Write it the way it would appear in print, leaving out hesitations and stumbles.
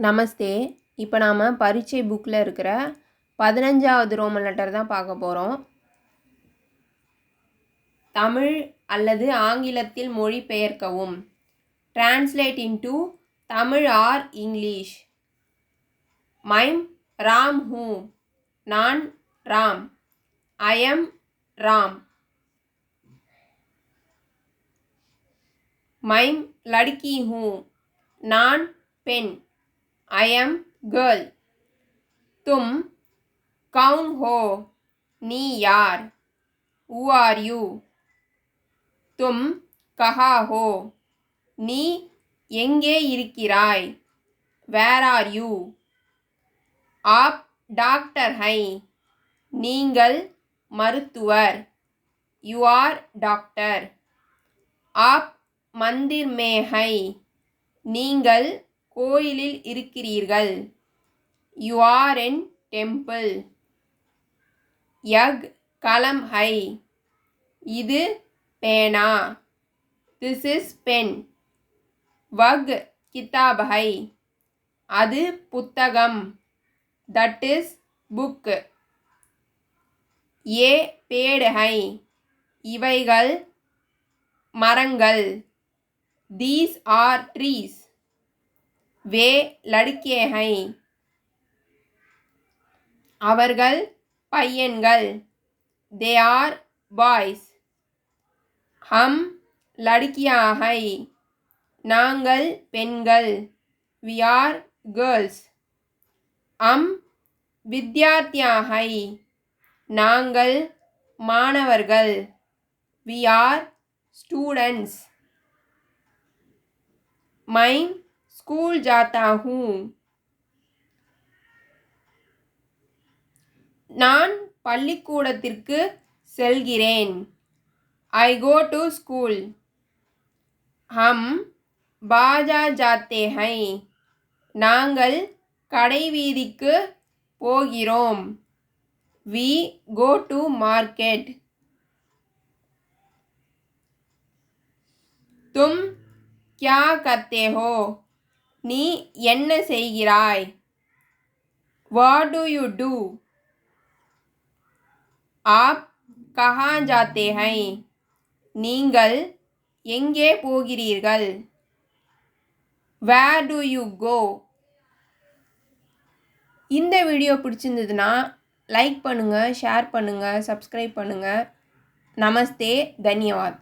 நமஸ்தே. இப்போ நாம் பரீட்சை புக்கில் இருக்கிற 15வது ரோமன் லெட்டர் தான் பார்க்க போகிறோம். தமிழ் அல்லது ஆங்கிலத்தில் மொழிபெயர்க்கவும். Translate into Tamil or English. மைம் ராம் ஹூ. நான் ராம். I am Ram. மைம் லड़की हूँ. நான் பெண். I am girl. तुम कौन हो? नी यार. Who are you? तुम कहाँ हो? नी எங்கே இருக்கிறாய்? Where are you? आप डॉक्टर हैं. நீங்கள் மருத்துவர். You are doctor. आप मंदिर में हैं. நீங்கள் கோயிலில் இருக்கிறீர்கள். You are in temple. यह कलम है. இது பேனா. This is pen. वह किताब है. அது புத்தகம். That is book. ये पेड़ है. இவைகள் மரங்கள். These are trees. वे लड़के हैं. அவர்கள் பையன்கள். They are boys. हम लड़कियां हैं. நாங்கள் பெண்கள். We are girls. हम विद्यार्थियां हैं. நாங்கள் மாணவர்கள். We are students. मैं स्कूल जाता हूँ. நான் பள்ளிக்கூடத்திற்கு செல்கிறேன். I go to school. हम बाजार जाते हैं. நாங்கள் கடைவீதிக்கு போகிறோம். We go to market. तुम क्या करते हो? நீ என்ன செய்கிறாய்? What do you do? आप कहाँ जाते हैं? நீங்கள் எங்கே போகிறீர்கள்? Where do you go? இந்த வீடியோ பிடிச்சிருந்ததுன்னா லைக் பண்ணுங்கள், ஷேர் பண்ணுங்கள், சப்ஸ்கிரைப் பண்ணுங்கள். நமஸ்தே, தன்யவாத்.